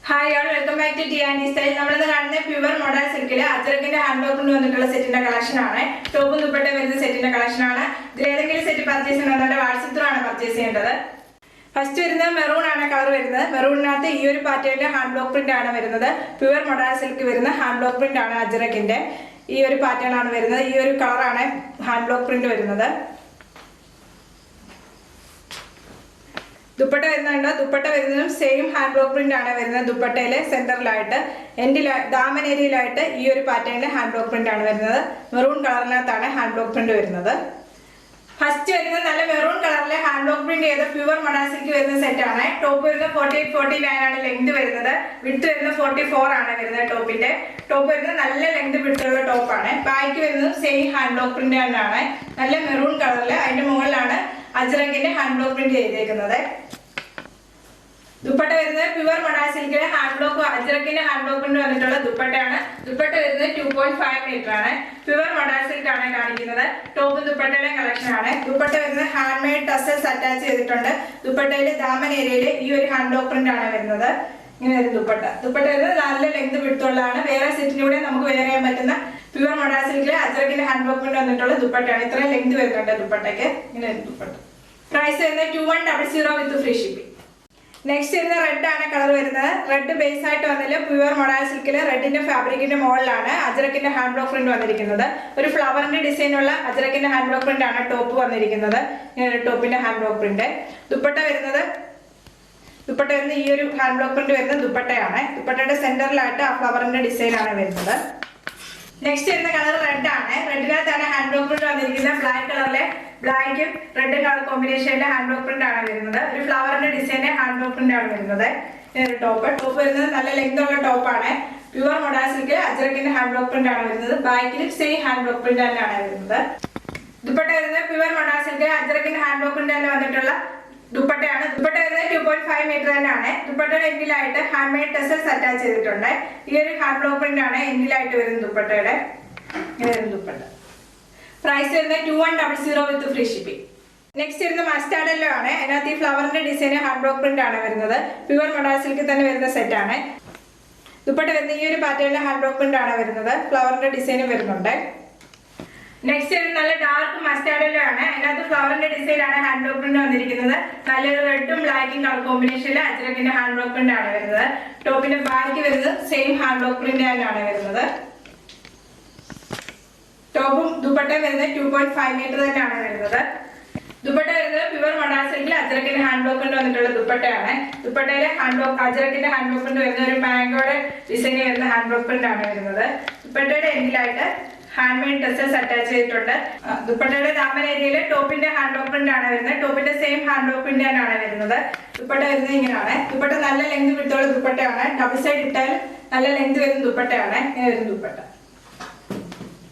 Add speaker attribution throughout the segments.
Speaker 1: Hi all, welcome back to T and style. നമ്മളിന്ന് കാണുന്ന pure model സിൽക്കിൽ അജ്രക്കിന്റെ hand work കൊണ്ട് വന്നിട്ടുള്ള സെറ്റിന്റെ കളക്ഷൻ ആണ്. ടോപ്പും ദുപ്പട്ടയും വരുന്ന സെറ്റിന്റെ കളക്ഷൻ ആണ്. ഇതിൽ ഏതെങ്കിലും സെറ്റ് പർച്ചേസ് ചെയ്യണമെന്നുണ്ടെങ്കിൽ വാട്സ്ആപ്പ് ത്രൂ ആണ് പർച്ചേസ് ചെയ്യേണ്ടത്. ഫസ്റ്റ് വരുന്നത് മെറൂൺ ആണ് കളർ വരുന്നത്. മെറൂണിനകത്ത് ഈ ഒരു പാറ്റേണിലെ ഹാൻഡ് ബ്ലോക്ക് പ്രിന്റ് ആണ് വരുന്നത്. പ്യുവർ മോഡൽ സിൽക്ക് വരുന്ന ഹാൻഡ് ബ്ലോക്ക് പ്രിന്റ് ആണ് അജ്രക്കിന്റെ. ഈ ഒരു പാറ്റേൺ ആണ് വരുന്നത്. ഈ ഒരു കളറാണ് ഹാൻഡ് ബ്ലോക്ക് പ്രിന്റ് വരുന്നത്. ദുപ്പട്ട വരുന്നുണ്ട്. ദുപ്പട്ട വരുന്നതും സെയിം ഹാൻഡ് ബ്ലോക്ക് പ്രിന്റ് ആണ് വരുന്നത്. ദുപ്പട്ടയിലെ സെന്ററിലായിട്ട് ദാമൻ ഏരിയയിലായിട്ട് ഈ ഒരു പാറ്റേണിലെ ഹാൻഡ് ബ്ലോക്ക് പ്രിന്റ് ആണ് വരുന്നത്. മെറൂൺ കളറിനകത്താണ് ഹാൻഡ് ബ്ലോക്ക് പ്രിന്റ് വരുന്നത്. ഫസ്റ്റ് വരുന്നത് നല്ല മെറൂൺ കളറിലെ ഹാൻഡ് ബ്ലോക്ക് പ്രിന്റ് ചെയ്ത പ്യുവർ മോഡൽ സിൽക്ക് വരുന്ന സെറ്റ് ആണ്. ടോപ്പ് വരുന്നത് 48-49 ആണ് ലെങ്ത് വരുന്നത്. വിഡ്ത്ത് വരുന്നത് 44 ആണ് വരുന്നത്. ടോപ്പ് വരുന്നത് നല്ല ലെങ്ത് വിഡ്ത്തുള്ള ടോപ്പാണ്. ബാക്ക് വരുന്നത് സെയിം ഹാൻഡ് ബ്ലോക്ക് പ്രിന്റ് തന്നെയാണ്. നല്ല മെറൂൺ കളറിൽ അതിന്റെ മുകളിലാണ് അജ്രക്കിന്റെ ഹാൻഡ് ബ്ലോക്ക് പ്രിന്റ് ചെയ്തേക്കുന്നത്. ദുപ്പട്ട വരുന്നത് പ്യുവർ മോഡൽ സിൽക്കിലെ ഹാൻഡ് ബ്ലോക്ക് അജ്രക്കിന്റെ ഹാൻഡ് ബ്ലോക്ക് പ്രിന്റ് വന്നിട്ടുള്ള ദുപ്പട്ടയാണ്. ദുപ്പട്ട വരുന്നത് 2.5 മീറ്റർ ആണ്. പ്യുവർ മോഡൽ സിൽക്ക് ആണ് കാണിക്കുന്നത്. ടോപ്പ് ദുപ്പട്ടയുടെ കളക്ഷൻ ആണ്. ദുപ്പട്ട വരുന്നത് ഹാൻഡ് മെയ്ഡ് ടസൽസ് അറ്റാച്ച് ചെയ്തിട്ടുണ്ട്. ദുപ്പട്ടയിൽ ദാമൻ ഏരിയയിൽ ഈ ഒരു ഹാൻഡ് ബ്ലോക്ക് പ്രിന്റ് ആണ് വരുന്നത്. ഇങ്ങനെ വരും ദുപ്പട്ട. ദുപ്പട്ട വരുന്നത് നല്ല ലെങ്ത് വിഡ്ത്തുള്ളതാണ്. വേറെ സെറ്റിലൂടെ നമുക്ക് വെയർ ചെയ്യാൻ പറ്റുന്ന പ്യുവർ മോഡൽ സിൽക്കിലെ അജ്രക്കിന്റെ ഹാൻഡ് ബ്ലോക്ക് പ്രിന്റ് വന്നിട്ടുള്ള ദുപ്പട്ടയാണ്. ഇത്രയും ലെങ്ത് വരുന്നുണ്ട് ദുപ്പട്ടയ്ക്ക്. ഇങ്ങനെ വരും ദുപ്പട്ട. പ്രൈസ് വരുന്നത് 2100 വിത്ത് ഫ്രീ ഷിപ്പിംഗ്. നെക്സ്റ്റ് വരുന്ന റെഡ് ആണ് കളർ വരുന്നത്. റെഡ് ബേസ് ആയിട്ട് വന്നതിൽ പ്യുവർ മോഡൽ സിൽക്കില് റെഡിന്റെ ഫാബ്രിക്കിന്റെ മുകളിലാണ് അജ്രക്കിന്റെ ഹാൻഡ് ബ്ലോക്ക് പ്രിന്റ് വന്നിരിക്കുന്നത്. ഒരു ഫ്ലവറിന്റെ ഡിസൈൻ ഉള്ള അജ്രക്കിന്റെ ഹാൻഡ് ബ്ലോക്ക് പ്രിന്റ് ആണ് ടോപ്പ് വന്നിരിക്കുന്നത്. ടോപ്പിന്റെ ഹാൻഡ് ബ്ലോക്ക് പ്രിന്റ്. ദുപ്പട്ട വരുന്നത് ഈ ഒരു ഹാൻഡ് ബ്ലോക്ക് പ്രിന്റ് വരുന്ന ദുപ്പട്ടയാണ്. ദുപ്പട്ടയുടെ സെന്ററിലായിട്ട് ആ ഫ്ലവറിന്റെ ഡിസൈൻ ആണ് വരുന്നത്. നെക്സ്റ്റ് വരുന്ന കളർ റെഡ് ആണ്. റെഡിനകത്താണ് ഹാൻഡ് ബ്ലോക്ക് പ്രിന്റ് വന്നിരിക്കുന്നത്. ബ്ലാക്ക് കളറിലെ ബ്ലാക്കും റെഡ് കളർ കോമ്പിനേഷനിലെ ഹാൻഡ് ബ്ലോക്ക് പ്രിന്റ് ആണ് വരുന്നത്. ഒരു ഫ്ലവറിന്റെ ഡിസൈനിലെ ഹാൻഡ് ബ്ലോക്ക് പ്രിന്റ് ആണ് വരുന്നത്. ടോപ്പ് വരുന്നത് നല്ല ലെങ്ത് ഉള്ള ടോപ്പാണ്. പ്യുവർ മോഡൽ സിൽക്ക് അജ്രക്കിന്റെ ഹാൻഡ് ബ്ലോക്ക് പ്രിന്റ് ആണ് വരുന്നത്. ബാക്കിലും സെയിം ഹാൻഡ് ബ്ലോക്ക് പ്രിന്റ് തന്നെയാണ് വരുന്നത്. ദുപ്പട്ട വരുന്നത് പ്യുവർ മോഡൽ സിൽക്ക് അജ്രക്കിന്റെ ഹാൻഡ് ബ്ലോക്ക് പ്രിന്റ് തന്നെ വന്നിട്ടുള്ള ദുപ്പട്ടയാണ്. ദുപ്പട്ട വരുന്നത് 2.5 മീറ്റർ തന്നെയാണ്. ദുപ്പട്ടയുടെ എൻഡിലായിട്ട് ഹാൻഡ് മെയ്ഡ് ടെസൽസ് അറ്റാച്ച് ചെയ്തിട്ടുണ്ട്. ഈ ഒരു ഹാൻഡ് ബ്ലോക്ക് പ്രിന്റ് ആണ് എൻഡിലായിട്ട് വരുന്നത് ദുപ്പട്ടയുടെ. ഇങ്ങനെ വരുന്ന ദുപ്പട്ട. പ്രൈസ് വരുന്നത് 2100 വിത്ത് ഫ്രീ ഷിപ്പിംഗ്. നെക്സ്റ്റ് വരുന്ന മസ്റ്റാർഡ് യെല്ലോ ആണ്. അതിനകത്ത് ഈ ഫ്ലവറിന്റെ ഡിസൈൻ ഹാൻഡ് ബ്ലോക്ക് പ്രിന്റ് ആണ് വരുന്നത്. പ്യുവർ മോഡൽ സിൽക്കിൽ തന്നെ വരുന്ന സെറ്റ് ആണ്. ദുപ്പട്ട വരുന്ന ഈ ഒരു പാറ്റേണിലെ ഹാൻഡ് ബ്ലോക്ക് പ്രിന്റ് ആണ് വരുന്നത്. ഫ്ലവറിന്റെ ഡിസൈനും വരുന്നുണ്ട്. നെക്സ്റ്റ് വരുന്ന നല്ല ഡാർക്ക് മസ്റ്റാർഡ് യെല്ലോ ആണ്. അതിനകത്ത് ഫ്ലവറിന്റെ ഡിസൈൻ ആണ് ഹാൻഡ് ബ്ലോക്ക് പ്രിന്റ് വന്നിരിക്കുന്നത്. നല്ലൊരു റെഡും ബ്ലാക്കും കളർ കോമ്പിനേഷനിൽ അജ്രക്കിന്റെ ഹാൻഡ് ബ്ലോക്ക് പ്രിന്റ് ആണ് വരുന്നത്. ടോപ്പിന്റെ ബാക്ക് വരുന്നത് സെയിം ഹാൻഡ് ബ്ലോക്ക് പ്രിന്റ് തന്നെയാണ് വരുന്നത്. ടോപ്പും ദുപ്പട്ടയും വരുന്നത് 2.5 മീറ്റർ തന്നെയാണ് വരുന്നത്. ദുപ്പട്ട വരുന്നത് പ്യുവർ മോഡൽ സിൽക്കിൽ അജ്രക്കിന്റെ ഹാൻഡ് ബ്ലോക്ക് പ്രിന്റ് വന്നിട്ടുള്ള ദുപ്പട്ടയാണ്. ദുപ്പട്ടയിലെ അജ്രക്കിന്റെ ഹാൻഡ് ബ്ലോക്ക് പ്രിന്റ് വരുന്ന ഒരു മാംഗോയുടെ ഡിസൈൻ വരുന്ന ഹാൻഡ് ബ്ലോക്ക് പ്രിന്റ് ആണ് വരുന്നത്. ദുപ്പട്ടയുടെ എൻഡിലായിട്ട് ഹാൻഡ് മെയ്ഡ് ടെസൽസ് അറ്റാച്ച് ചെയ്തിട്ടുണ്ട്. ദുപ്പട്ടയുടെ ദാമൻ ഏരിയയിൽ ടോപ്പിന്റെ ഹാൻഡ് ബ്ലോക്ക് പ്രിന്റ് ആണ് വരുന്നത്. ടോപ്പിന്റെ സെയിം ഹാൻഡ് ബ്ലോക്ക് പ്രിന്റ് തന്നെയാണ് വരുന്നത്. ദുപ്പട്ട വരുന്നത് ഇങ്ങനെയാണ്. ദുപ്പട്ട നല്ല ലെങ്ത് വിട്ടുള്ള ദുപ്പട്ടയാണ്. ഡബിൾ സൈഡ് ഇട്ടാൽ നല്ല ലെങ്ത് വരുന്ന ദുപ്പട്ടയാണ്. ഇങ്ങനെ വരുന്ന ദുപ്പട്ട.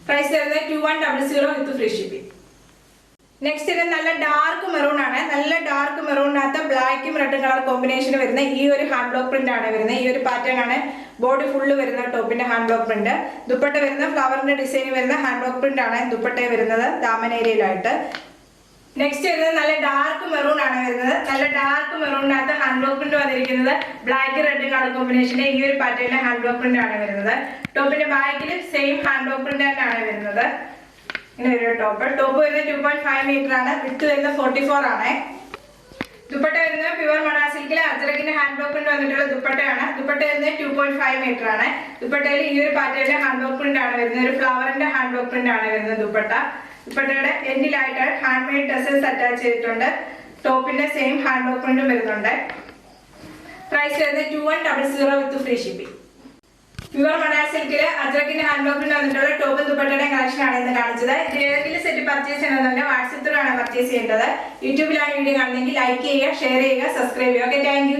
Speaker 1: പ്രൈസ് വരുന്നത് 2100 വിത്ത് ഫ്രീ ഷിപ്പിംഗ്. നെക്സ്റ്റ് ഇത് നല്ല ഡാർക്ക് മെറൂൺ ആണ്. നല്ല ഡാർക്ക് മെറൂണിനകത്ത് ബ്ലാക്കും റെഡും കളർ കോമ്പിനേഷൻ വരുന്ന ഈ ഒരു ഹാൻഡ് ബ്ലോക്ക് പ്രിന്റ് ആണ് വരുന്നത്. ഈ ഒരു പാറ്റേൺ ആണ് ബോഡി ഫുള്ള് വരുന്ന ടോപ്പിന്റെ ഹാൻഡ് ബ്ലോക്ക് പ്രിന്റ്. ദുപ്പട്ട വരുന്ന ഫ്ലവറിന്റെ ഡിസൈൻ വരുന്ന ഹാൻഡ് ബ്ലോക്ക് പ്രിന്റ് ആണ് ദുപ്പട്ട വരുന്നത് ദാമൻ ഏരിയയിലായിട്ട്. നെക്സ്റ്റ് വരുന്നത് നല്ല ഡാർക്ക് മെറൂൺ ആണ് വരുന്നത്. നല്ല ഡാർക്ക് മെറൂണിനകത്ത് ഹാൻഡ് ബ്ലോക്ക് പ്രിന്റ് വന്നിരിക്കുന്നത് ബ്ലാക്ക് റെഡ് കളർ കോമ്പിനേഷന്റെ ഈ ഒരു പാറ്റേണിലെ ഹാൻഡ് ബ്ലോക്ക് പ്രിന്റ് ആണ് വരുന്നത്. ടോപ്പിന്റെ ബാക്കിലും സെയിം ഹാൻഡ് ബ്ലോക്ക് പ്രിന്റ് തന്നെയാണ് വരുന്നത്. ഇങ്ങനെ ഒരു ടോപ്പ് വരുന്നത് 2.5 മീറ്റർ ആണ്. വിഡ്ത്ത് വരുന്നത് 44 ആണ്. ദുപ്പട്ട വരുന്നത് പ്യുവർ മോഡൽ സിൽക്കിലെ അജ്രക്കിന്റെ ഹാൻഡ് ബ്ലോക്ക് പ്രിന്റ് വന്നിട്ടുള്ള ദുപ്പട്ടയാണ്. ദുപ്പട്ട വരുന്നത് 2.5 മീറ്റർ ആണ്. ദുപ്പട്ടയിൽ ഈ ഒരു പാറ്റേണിലെ ഹാൻഡ് ബ്ലോക്ക് പ്രിന്റ് ആണ് വരുന്നത്. ഒരു ഫ്ലവറിന്റെ ഹാൻഡ് ബ്ലോക്ക് പ്രിന്റ് ആണ് വരുന്നത് ദുപ്പട്ട. ദുപ്പട്ടയുടെ എൻഡിലായിട്ട് ഹാൻഡ് മെയ്ഡ് ടെസൽസ് അറ്റാച്ച് ചെയ്തിട്ടുണ്ട്. ടോപ്പിന്റെ സെയിം ഹാൻഡ് ബ്ലോക്ക് പ്രിന്റും വരുന്നുണ്ട്. പ്രൈസ് വരുന്നത് 2100 with free shipping. Pure model സിൽക്കില് അജ്രക്കിന്റെ ഹാൻഡ് ബ്ലോക്ക് പ്രിന്റ് വന്നിട്ടുള്ള ടോപ്പ് ദുപ്പട്ടയുടെ കളക്ഷൻ ആണ് ഇന്ന് കാണിച്ചത്. ഇത് ഏതെങ്കിലും സെറ്റ് പർച്ചേസ് ചെയ്യണമെന്നുണ്ടെങ്കിൽ വാട്സ്ആപ്പ് ത്രൂ ആണ് പർച്ചേസ് ചെയ്യേണ്ടത്. യൂട്യൂബിലാണ് വീഡിയോ കാണുന്നതെങ്കിൽ ലൈക്ക് ചെയ്യുക, ഷെയർ ചെയ്യുക, സബ്സ്ക്രൈബ് ചെയ്യുക. Okay, thank U.